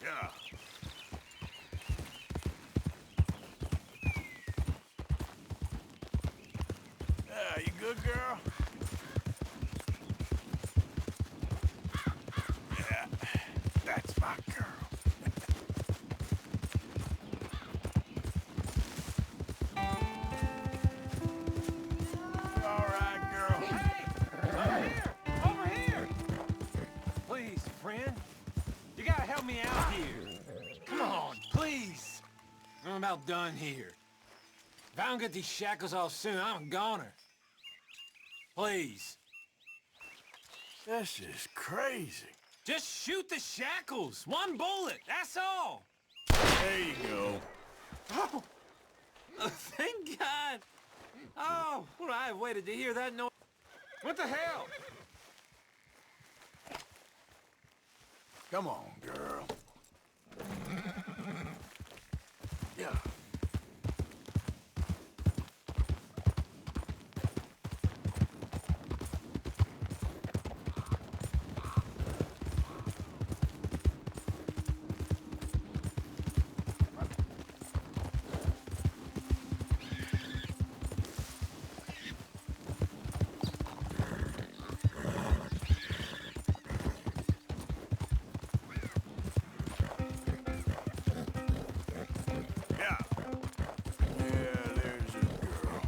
Yeah. Yeah, you good, girl? Yeah, that's my girl. All right, girl. Hey! Over here! Over here! Please, friend. You gotta help me out here. Come on, please. I'm about done here. If I don't get these shackles off soon, I'm a goner. Please. This is crazy. Just shoot the shackles. One bullet, that's all. There you go. Oh, thank God. Oh, well, I waited to hear that noise. What the hell? Come on, girl. Yeah. Yeah. Yeah, there's a girl.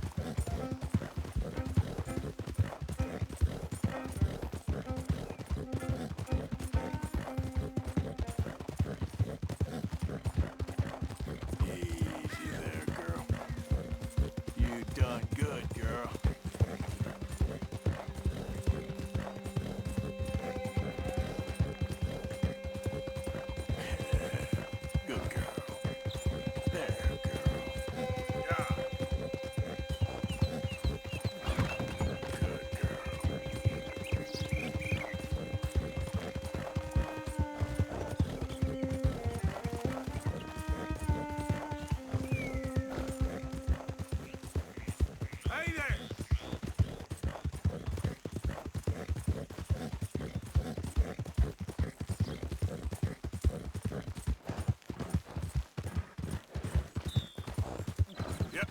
Easy there, girl. You done good, girl. Good girl. There, girl. Yeah. Good girl. Hey there! Yep.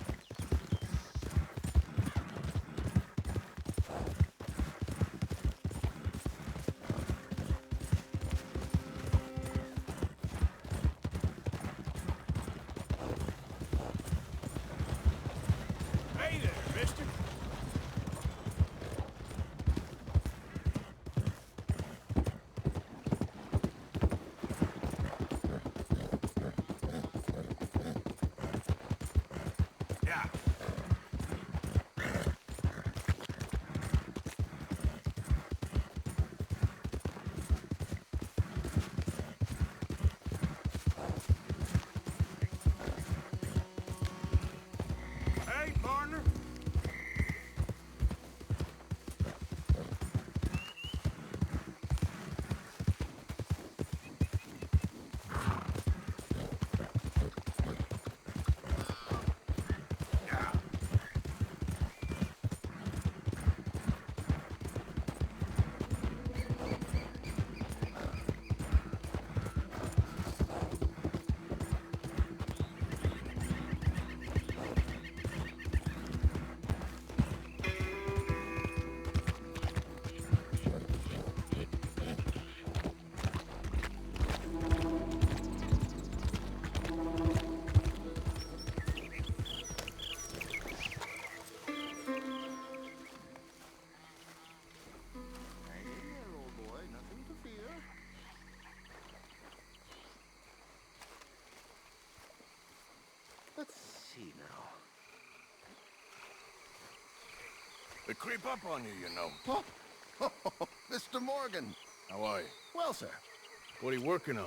Hey there, mister. Yeah. Hey, partner. Yeah. Hang in there, old boy. Nothing to fear. Let's see now. They creep up on you, you know. Oh, Mr. Morgan. How are you? Well, sir, What are you working on?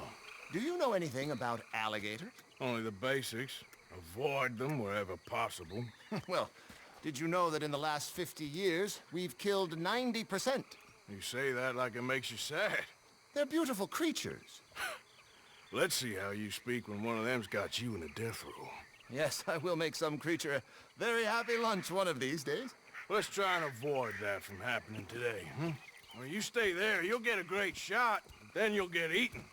do you know anything about alligators? Only the basics. Avoid them wherever possible. Well, did you know that in the last 50 years, we've killed 90%? You say that like it makes you sad. They're beautiful creatures. Let's see how you speak when one of them's got you in a death row. Yes, I will make some creature a very happy lunch one of these days. Let's try and avoid that from happening today, huh? When you stay there, you'll get a great shot, but then you'll get eaten.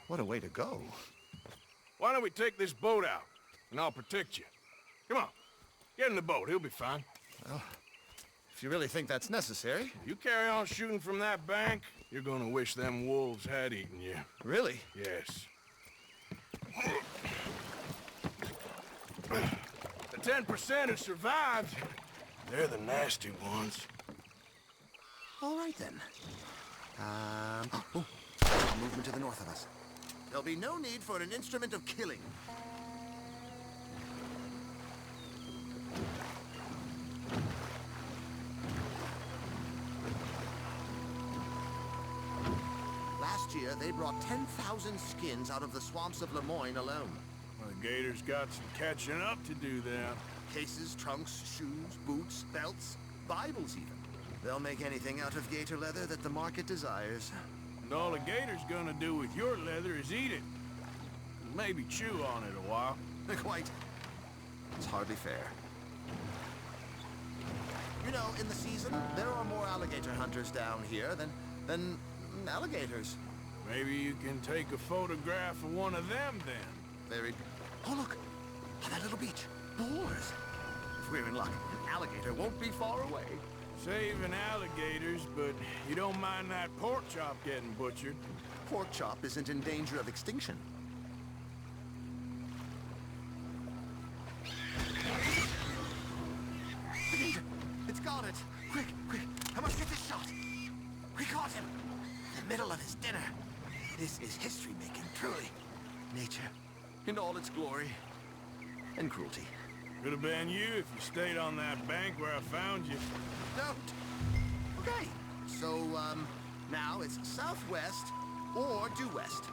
What a way to go. Why don't we take this boat out, and I'll protect you. Come on, get in the boat. He'll be fine. Well, if you really think that's necessary. You carry on shooting from that bank, you're gonna wish them wolves had eaten you. Really? Yes. The 10% who survived, they're the nasty ones. All right, then. Movement to the north of us. There'll be no need for an instrument of killing. Last year, they brought 10,000 skins out of the swamps of Lemoyne alone. Well, the Gators got some catching up to do then. Cases, trunks, shoes, boots, belts, Bibles even. They'll make anything out of gator leather that the market desires. And all the Gator's gonna do with your leather is eat it. Maybe chew on it a while. Quite. It's hardly fair. You know, in the season, there are more alligator hunters down here than alligators. Maybe you can take a photograph of one of them then. Very... Oh, look! On that little beach. Boars! If we're in luck, an alligator won't be far away. Saving alligators, but you don't mind that pork chop getting butchered. Pork chop isn't in danger of extinction. The gator! It's got it! Quick, quick! I must get this shot! We caught him! In the middle of his dinner. This is history-making, truly. Nature, in all its glory and cruelty. Could have been you if you stayed on that bank where I found you. Don't. Okay. So, now it's southwest or due west.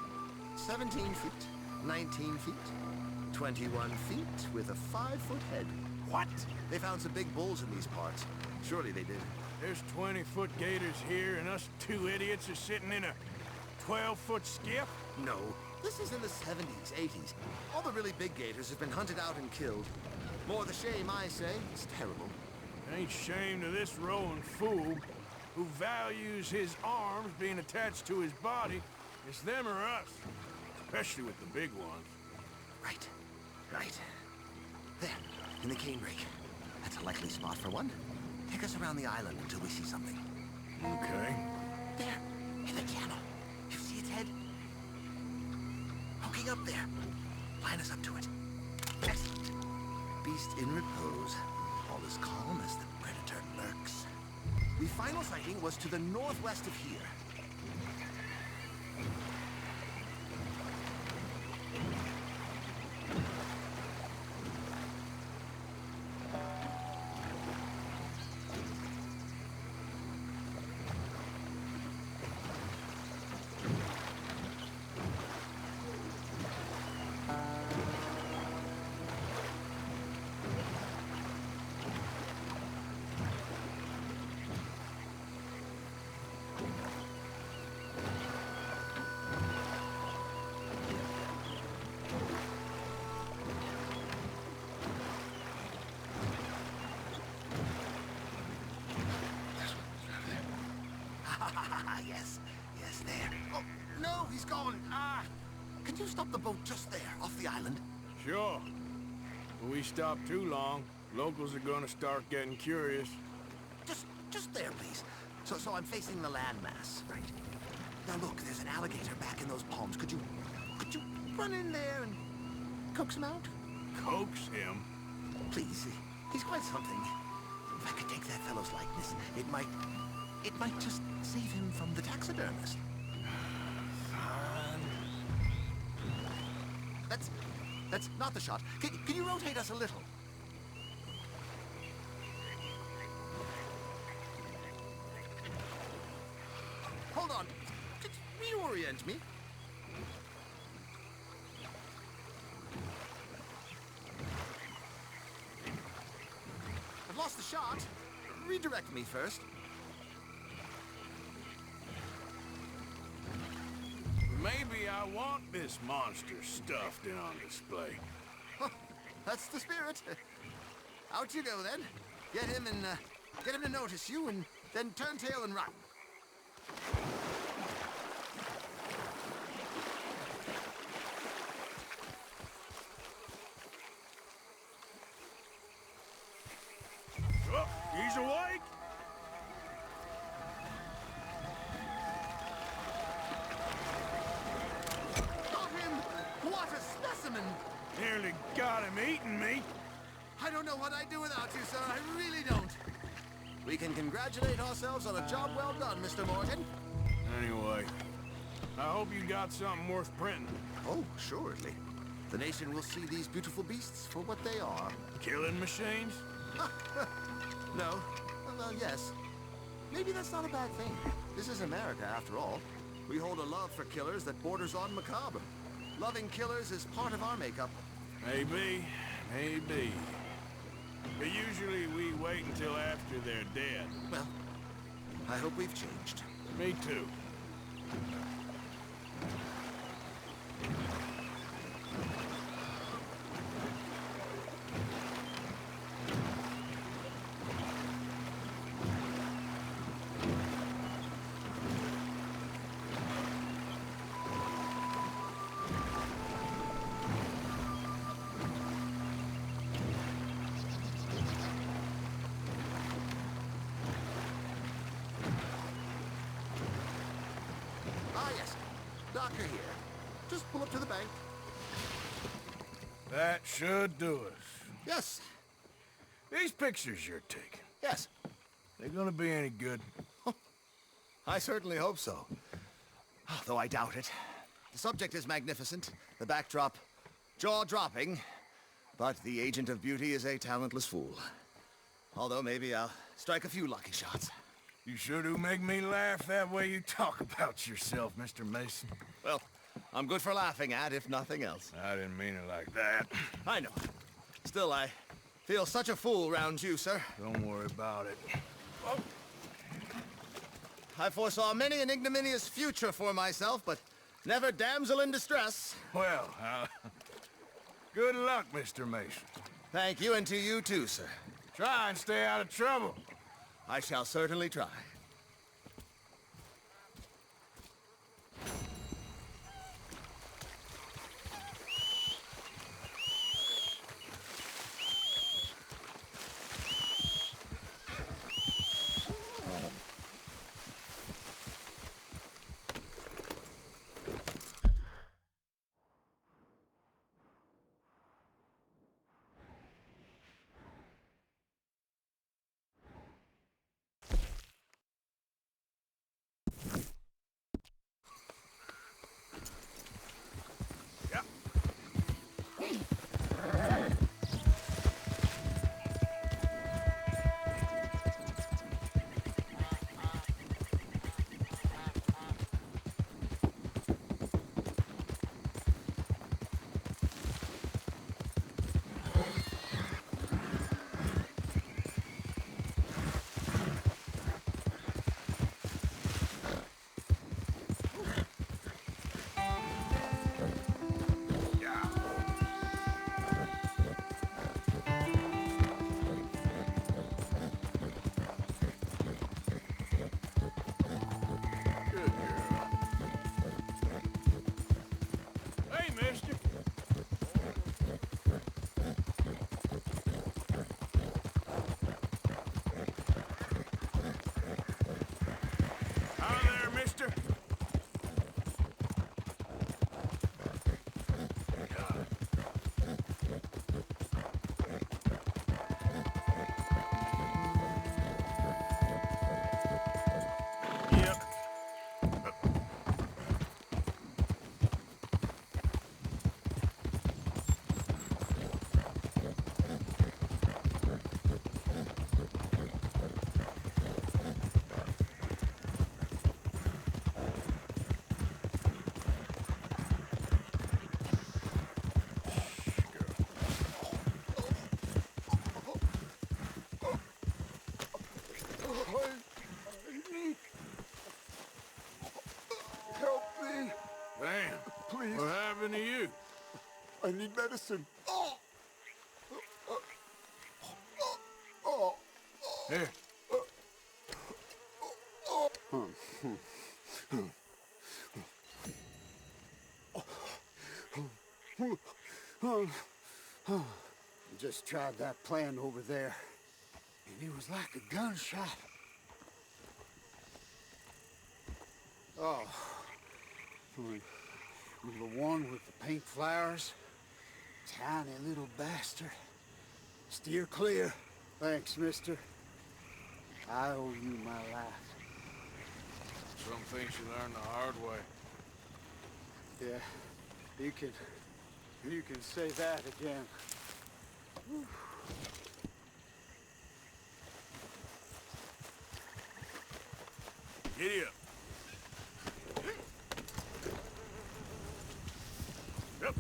17 feet, 19 feet, 21 feet with a 5-foot head. What? They found some big bulls in these parts. Surely they did. There's 20-foot gators here, and us two idiots are sitting in a 12-foot skiff? No. This is in the 70s, 80s. All the really big gators have been hunted out and killed. More the shame, I say. It's terrible. Ain't shame to this rowing fool who values his arms being attached to his body. It's them or us, especially with the big ones. Right. Right. There, in the canebrake. That's a likely spot for one. Take us around the island until we see something. Okay. There, in the channel. You see its head? Poking up there. Line us up to it. Excellent. Beast in repose. All as calm as the predator lurks. The final sighting was to the northwest of here. Yes, there. Oh, no, he's gone. Can you stop the boat just there, off the island? Sure. When we stop too long, locals are gonna start getting curious. Just there, please. So I'm facing the landmass, right? Now look, there's an alligator back in those palms. Could you run in there and coax him out? Coax him? Please, he's quite something. If I could take that fellow's likeness, it might just save him from the taxidermist. Fine. That's not the shot. Can you rotate us a little? Hold on. Just reorient me. I've lost the shot. Redirect me first. Maybe I want this monster stuffed and on display. That's the spirit. Out you go then. Get him to notice you, and then turn tail and run. a specimen! Nearly got him eating me. I don't know what I'd do without you, sir. I really don't. We can congratulate ourselves on a job well done, Mr. Morgan. Anyway, I hope you got something worth printing. Oh, assuredly. The nation will see these beautiful beasts for what they are. Killing machines? No. Well, yes. Maybe that's not a bad thing. This is America, after all. We hold a love for killers that borders on macabre. Loving killers is part of our makeup. Maybe, maybe. But usually we wait until after they're dead. Well, I hope we've changed. Me too. Ah, yes. Doctor here. Just pull up to the bank. That should do us. Yes. These pictures you're taking, Yes. they gonna be any good? I certainly hope so. Though I doubt it. The subject is magnificent, the backdrop jaw-dropping, but the agent of beauty is a talentless fool. Although maybe I'll strike a few lucky shots. You sure do make me laugh that way you talk about yourself, Mr. Mason. Well, I'm good for laughing at, if nothing else. I didn't mean it like that. I know. Still, I feel such a fool round you, sir. Don't worry about it. I foresaw many an ignominious future for myself, but never damsel in distress. Well, good luck, Mr. Mason. Thank you, and to you too, sir. Try and stay out of trouble. I shall certainly try. Yeah. Good girl. Hey, mister. Hi there, mister. Yep. Help me! Damn. Please. What happened to you? I need medicine. Oh. Here. Just tried that plan over there, and it was like a gunshot. Oh. The one with the pink flowers? Tiny little bastard. Steer clear. Thanks, mister. I owe you my life. Some things you learn the hard way. Yeah, you can say that again. Whew. Giddy up. Yep.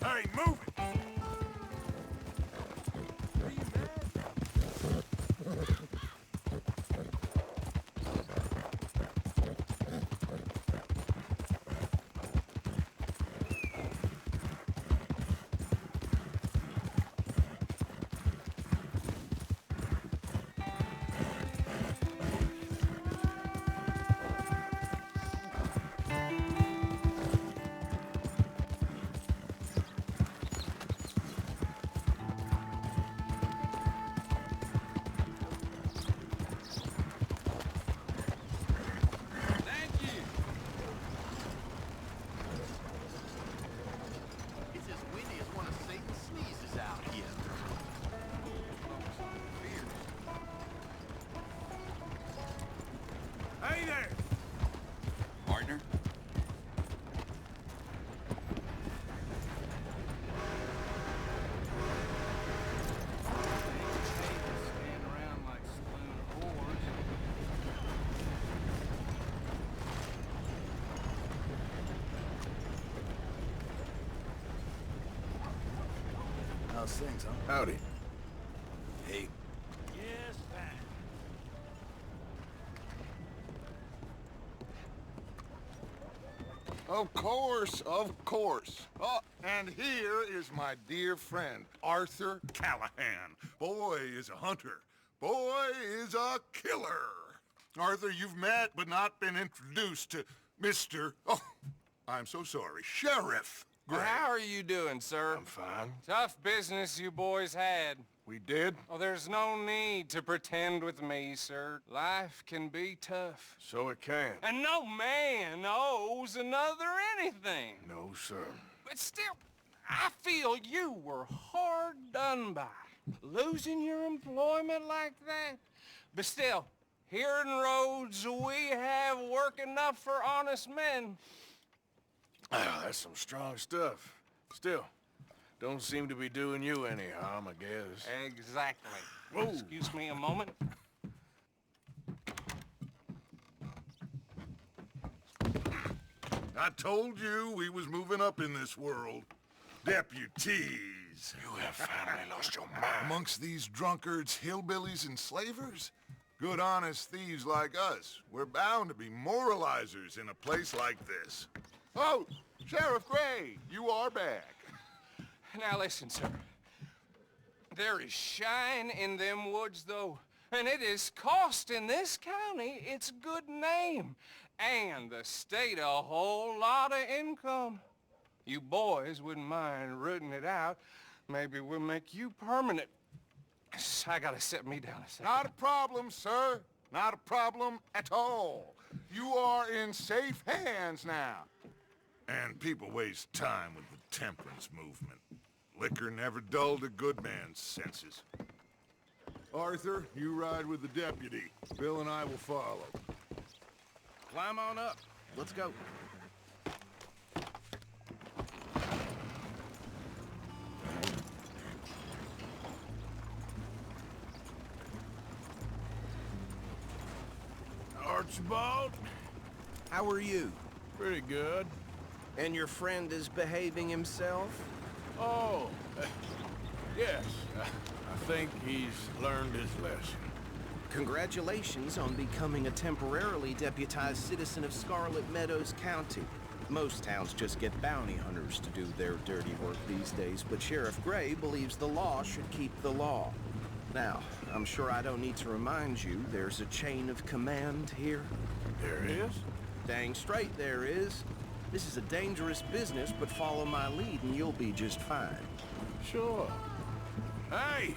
Hey, move it! Hey there! Partner? Stand around like saloon whores. How's things, huh? Howdy. Hey. Yes, fine. Of course, of course. Oh, and here is my dear friend, Arthur Callahan. Boy is a hunter. Boy is a killer. Arthur, you've met but not been introduced to Mr. Oh, I'm so sorry, Sheriff Gray. How are you doing, sir? I'm fine. Tough business you boys had. We did? Oh, there's no need to pretend with me, sir. Life can be tough. So it can. And no man owes another anything. No, sir. But still, I feel you were hard done by. Losing your employment like that. But still, here in Rhodes, we have work enough for honest men. Ah, that's some strong stuff. Still, don't seem to be doing you any harm, I guess. Exactly. Whoa. Excuse me a moment. I told you we was moving up in this world. Deputies. You have finally lost your mind. Amongst these drunkards, hillbillies, and slavers? Good honest thieves like us. We're bound to be moralizers in a place like this. Oh, Sheriff Gray, you are back. Now listen, sir. There is shine in them woods, though. And it is costing this county its good name. And the state a whole lot of income. You boys wouldn't mind rooting it out. Maybe we'll make you permanent. I gotta sit me down a second. Not a problem, sir. Not a problem at all. You are in safe hands now. And people waste time with the temperance movement. Liquor never dulled a good man's senses. Arthur, you ride with the deputy. Bill and I will follow. Climb on up. Let's go. Archibald? How are you? Pretty good. And your friend is behaving himself? Oh, yes. I think he's learned his lesson. Congratulations on becoming a temporarily deputized citizen of Scarlet Meadows County. Most towns just get bounty hunters to do their dirty work these days, but Sheriff Gray believes the law should keep the law. Now, I'm sure I don't need to remind you there's a chain of command here. There is? Dang straight there is. This is a dangerous business, but follow my lead and you'll be just fine. Sure. Hey!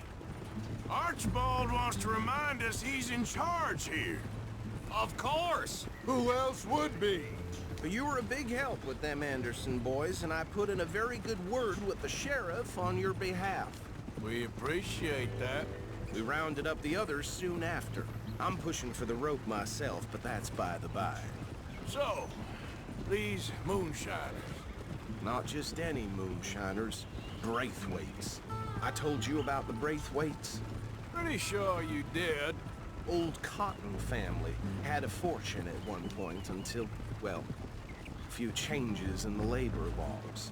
Archibald wants to remind us he's in charge here. Of course! Who else would be? But you were a big help with them Anderson boys, and I put in a very good word with the sheriff on your behalf. We appreciate that. We rounded up the others soon after. I'm pushing for the rope myself, but that's by the by. So, these moonshiners. Not just any moonshiners, Braithwaites. I told you about the Braithwaites? Pretty sure you did. Old Cotton family had a fortune at one point until, well, a few changes in the labor laws.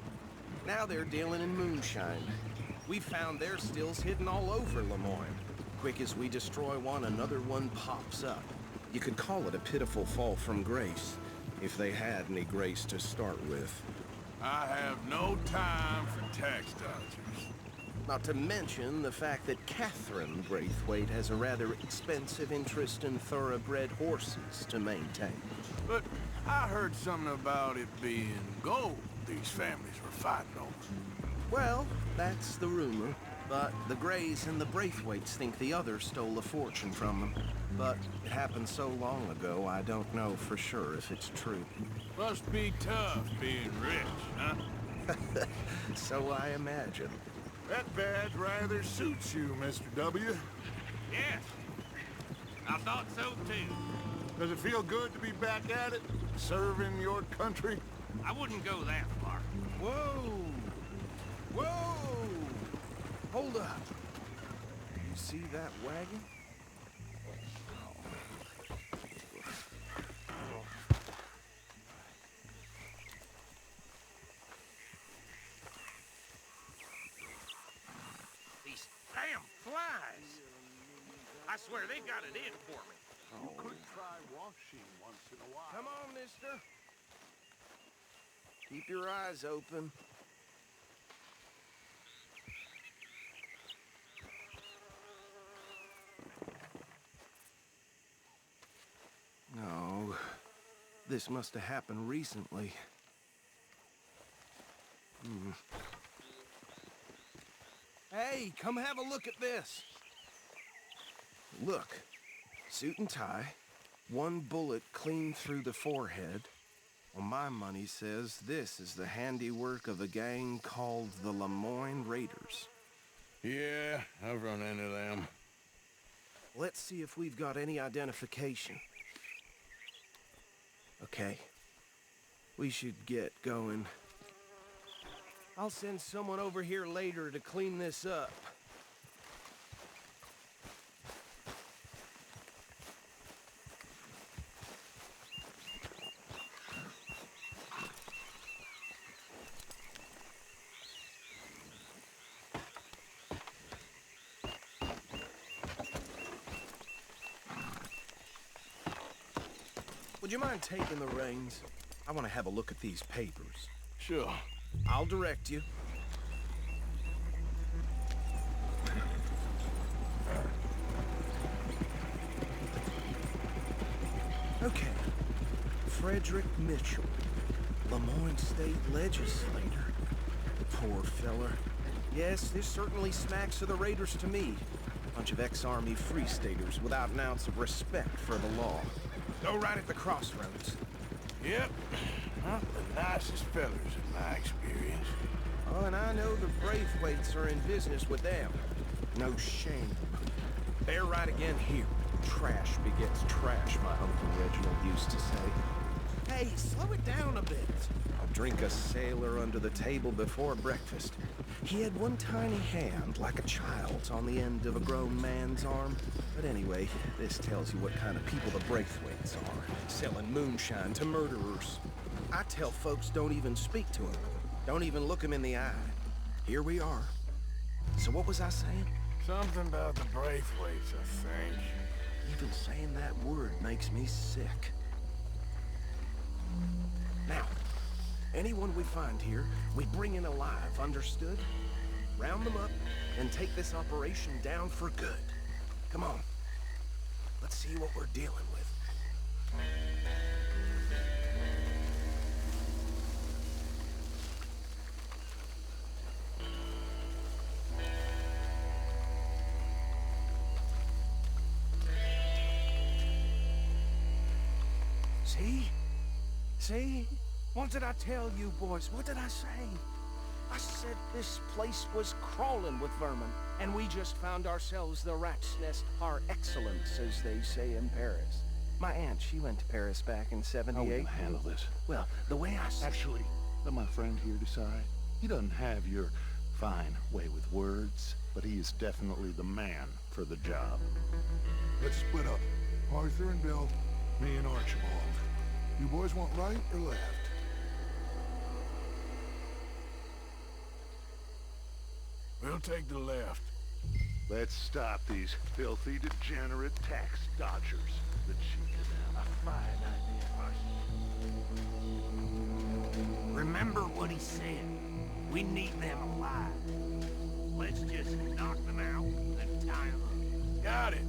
Now they're dealing in moonshine. We found their stills hidden all over Lemoyne. Quick as we destroy one, another one pops up. You could call it a pitiful fall from grace, if they had any grace to start with. I have no time for tax dodgers. Not to mention the fact that Catherine Braithwaite has a rather expensive interest in thoroughbred horses to maintain. But I heard something about it being gold these families were fighting over. Well, that's the rumor. But the Grays and the Braithwaites think the others stole a fortune from them. But it happened so long ago, I don't know for sure if it's true. Must be tough being rich, huh? So I imagine. That badge rather suits you, Mr. W. Yes. I thought so too. Does it feel good to be back at it? Serving your country? I wouldn't go that far. Whoa! Whoa! Hold up. You see that wagon? These damn flies. I swear they got it in for me. You could try washing once in a while. Come on, mister. Keep your eyes open. No, this must have happened recently. Hey, come have a look at this. Look, suit and tie, one bullet clean through the forehead. Well, my money says this is the handiwork of a gang called the Lemoyne Raiders. Yeah, I've run into them. Let's see if we've got any identification. Okay. We should get going. I'll send someone over here later to clean this up. Would you mind taking the reins? I want to have a look at these papers. Sure. I'll direct you. Okay. Frederick Mitchell, Lemoyne State Legislator. Poor feller. Yes, this certainly smacks of the Raiders to me. Bunch of ex-Army Free Staters without an ounce of respect for the law. Go right at the crossroads. Yep. Not the nicest fellas in my experience. Oh, and I know the Braithwaites are in business with them. No shame. They're right again here. Trash begets trash, my Uncle Reginald used to say. Hey, slow it down a bit. I'll drink a sailor under the table before breakfast. He had one tiny hand, like a child's, on the end of a grown man's arm. But anyway, this tells you what kind of people the Braithwaites are, selling moonshine to murderers. I tell folks don't even speak to them. Don't even look them in the eye. Here we are. So what was I saying? Something about the Braithwaites, I think. Even saying that word makes me sick. Now, anyone we find here, we bring in alive, understood? Round them up, and take this operation down for good. Come on. Let's see what we're dealing with. See? See? What did I tell you, boys? What did I say? I said this place was crawling with vermin, and we just found ourselves the rat's nest par excellence, as they say in Paris. My aunt, she went to Paris back in '78. How are we gonna handle this? Well, the way I see... Actually, let my friend here decide. He doesn't have your fine way with words, but he is definitely the man for the job. Let's split up. Arthur and Bill, me and Archibald. You boys want right or left? We'll take the left. Let's stop these filthy, degenerate tax dodgers. The cheek of them. A fine idea. Remember what he said. We need them alive. Let's just knock them out and tie them up. Got it,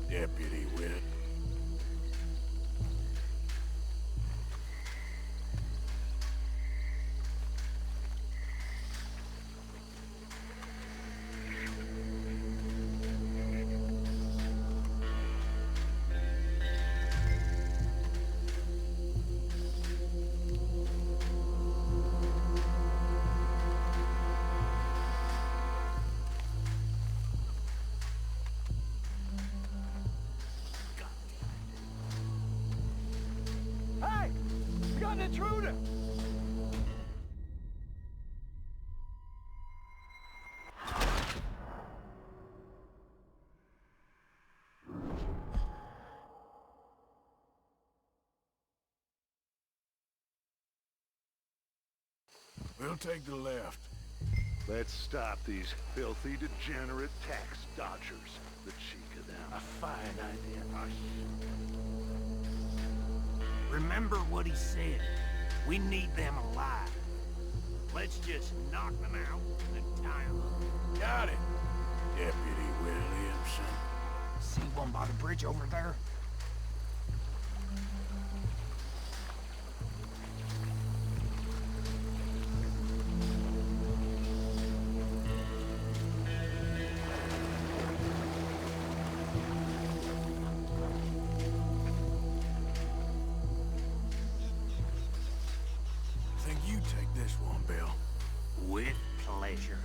Deputy Witt. Hey! We got an intruder! We'll take the left. Let's stop these filthy, degenerate tax dodgers. The cheek of them. A fine idea. Remember what he said. We need them alive. Let's just knock them out and tie them up. Got it, Deputy Williamson. See one by the bridge over there? Think you take this one, Bill. With pleasure.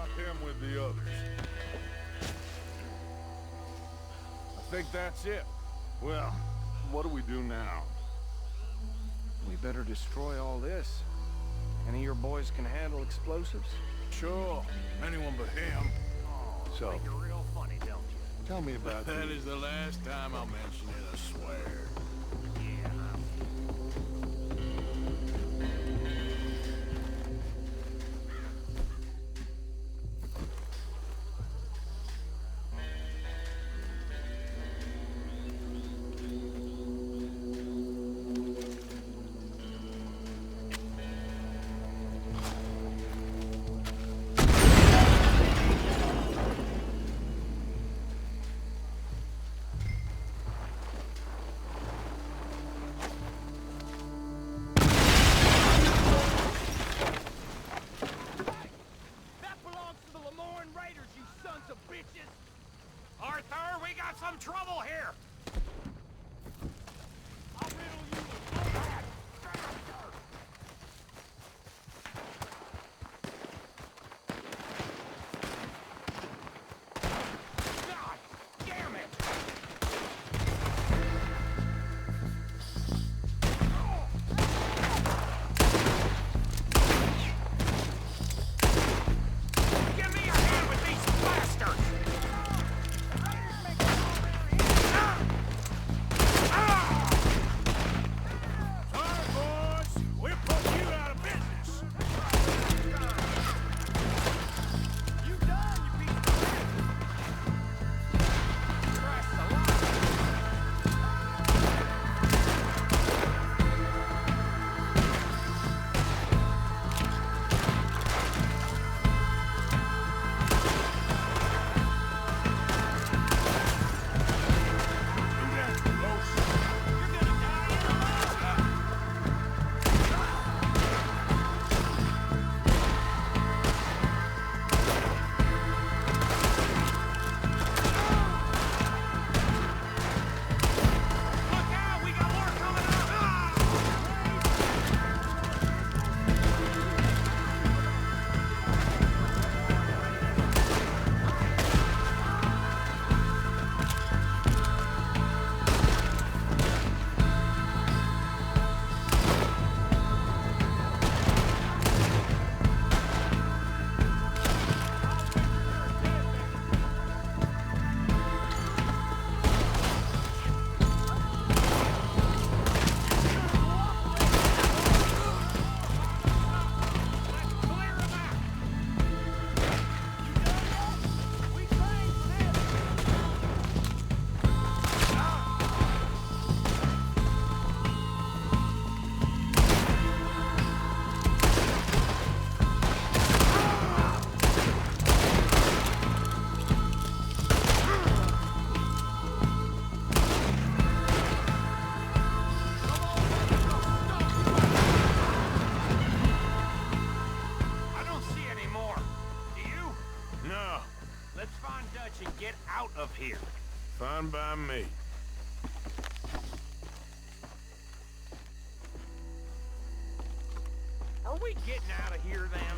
about him with the others. I think that's it. Well, what do we do now? We better destroy all this. Any of your boys can handle explosives? Sure, anyone but him. So, You're real funny, don't you? tell me about That the... is the last time I'll mention it, I swear. Yeah. Arthur, we got some trouble here! I'll riddle you with that! God damn it! Give me a hand with these bastards! Of here. Fine by me. Are we getting out of here then?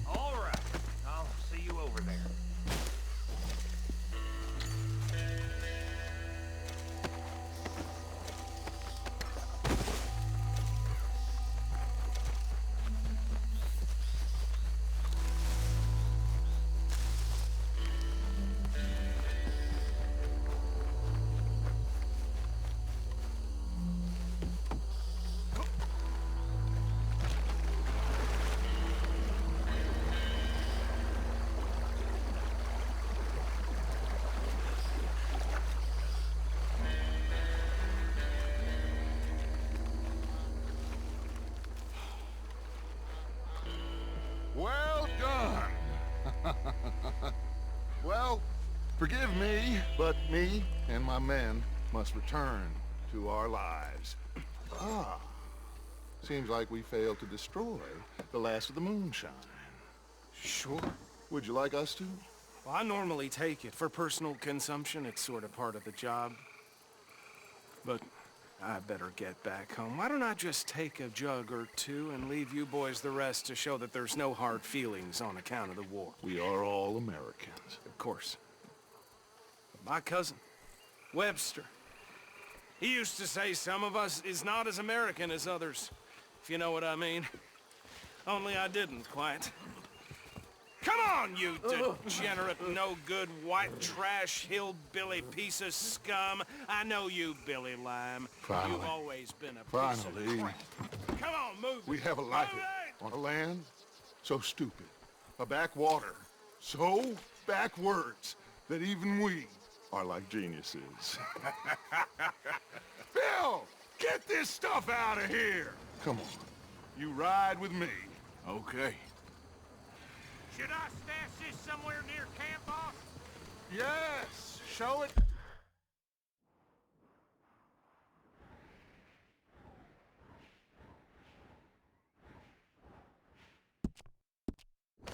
All right. I'll see you over there. Well done! Well, forgive me, but me and my men must return to our lives. Seems like we failed to destroy the last of the moonshine. Sure. Would you like us to? Well, I normally take it. For personal consumption, it's sort of part of the job. But I better get back home. Why don't I just take a jug or two and leave you boys the rest to show that there's no hard feelings on account of the war? We are all Americans. Of course. But my cousin, Webster, he used to say some of us is not as American as others, if you know what I mean. Only I didn't quite. Come on, you degenerate, no-good, white trash, hillbilly piece of scum. I know you, Billy Lime. Finally. You've always been a piece of Finally. crap. Come on, move We it. have a life Move it! on a land so stupid, a backwater so backwards that even we are like geniuses. Bill, get this stuff out of here! Come on, you ride with me. Okay. Should I stash this somewhere near camp, boss? Yes, show it.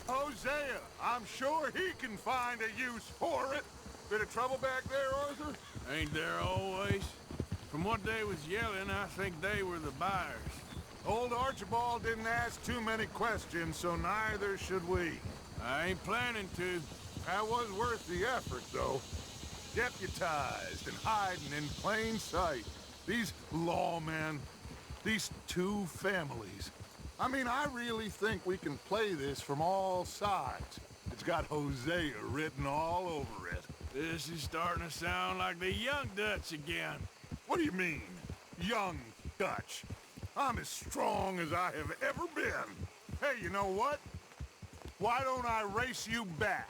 Hosea, I'm sure he can find a use for it. Bit of trouble back there, Arthur? Ain't there always? From what they was yelling, I think they were the buyers. Old Archibald didn't ask too many questions, so neither should we. I ain't planning to. That was worth the effort, though. Deputized and hiding in plain sight. These lawmen, these two families. I mean, I really think we can play this from all sides. It's got Hosea written all over it. This is starting to sound like the Young Dutch again. What do you mean, young Dutch? I'm as strong as I have ever been. Hey, you know what? Why don't I race you back?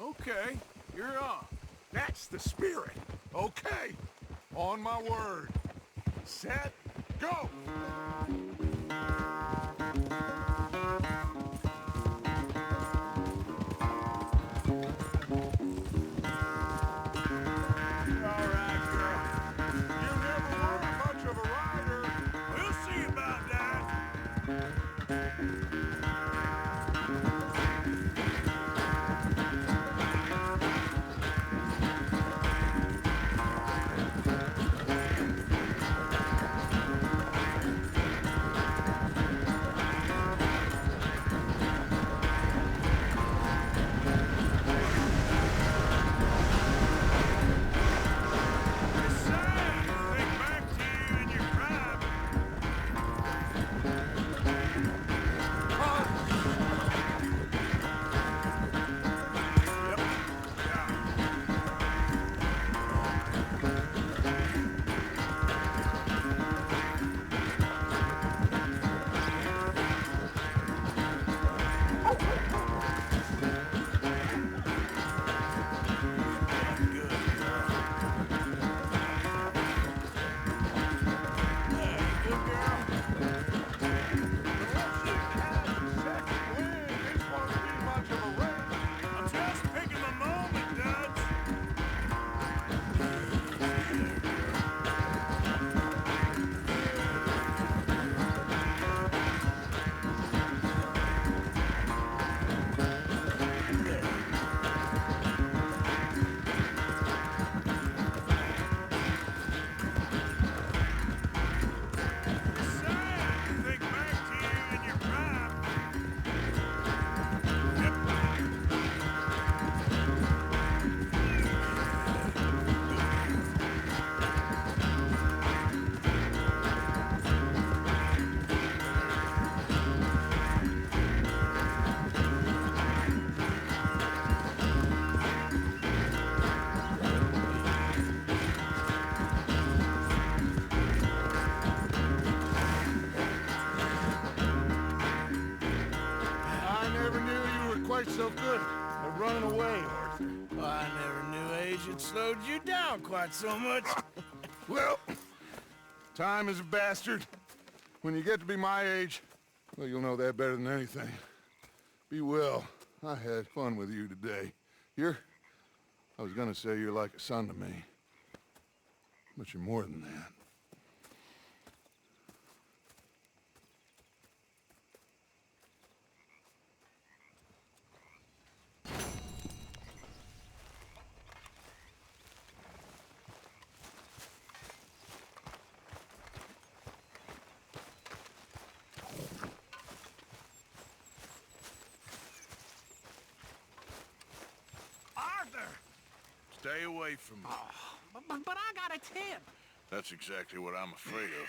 Okay, you're on. That's the spirit. Okay, on my word. Set, go! Quite so good at running away, Arthur. Well, I never knew age had slowed you down quite so much. Well, time is a bastard. When you get to be my age, well, you'll know that better than anything. Be well. I had fun with you today. I was gonna say you're like a son to me. But you're more than that. Stay away from me. But I got a tip. That's exactly what I'm afraid of.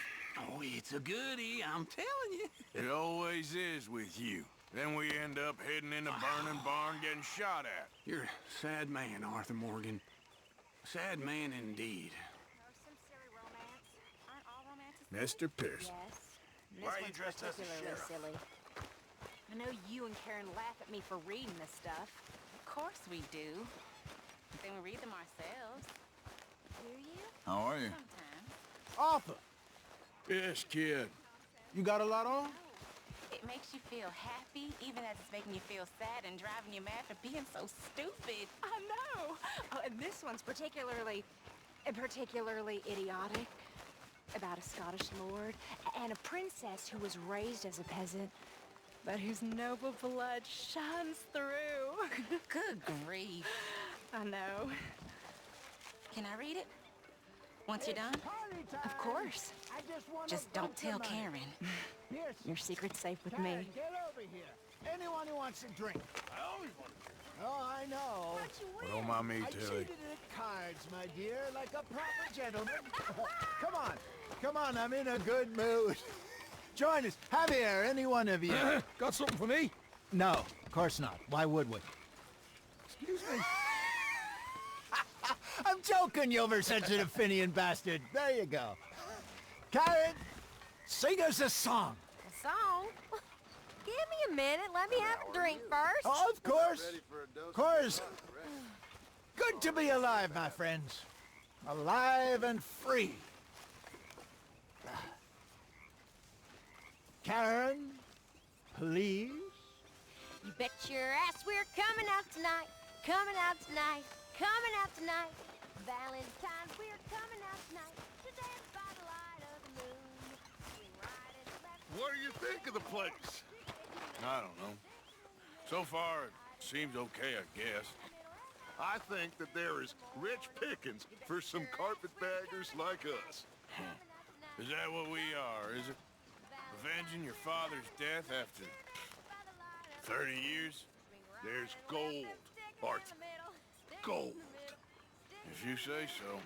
Oh, it's a goodie, I'm telling you. It always is with you. Then we end up heading in a burning barn getting shot at. You're a sad man, Arthur Morgan. Sad man indeed. Or some silly romance. Aren't all romances Mr. Pearson. Yes. This Why are you one's dressed as a particularly sheriff? silly. I know you and Karen laugh at me for reading this stuff. Of course we do. Then we read them ourselves. Do you? How are you? Sometimes. Arthur, Yes, kid. you got a lot on? It makes you feel happy, even as it's making you feel sad and driving you mad for being so stupid. I know. Oh, and this one's particularly idiotic. About a Scottish lord and a princess who was raised as a peasant, but whose noble blood shines through. Good grief. I know. Can I read it? Once you're done? Of course. Just don't tell Karen. Your secret's safe with me. Get over here. Anyone who wants a drink. I always want Oh, I know. Don't mind me, I Tilly. cheated at cards, my dear, like a proper gentleman. Come on, I'm in a good mood. Join us. Javier, any one of you. Got something for me? No, of course not. Why would we? Excuse me. I'm joking, you over-sensitive Finian bastard. There you go. Karen, sing us a song. A song? Give me a minute. Let me have a drink first. Oh, of course. Of course. Good to be alive, my friends. Alive and free. Karen, please. You bet your ass we're coming out tonight. Coming out tonight. Coming out tonight. Valentine's, we're coming out tonight. To dance by the light of the moon. Swing right and left. What do you think of the place? I don't know. So far, it seems okay, I guess. I think that there is rich pickings for some carpetbaggers like us. Is that what we are, is it? Avenging your father's death after 30 years? There's gold, Arthur. Gold. If you say so.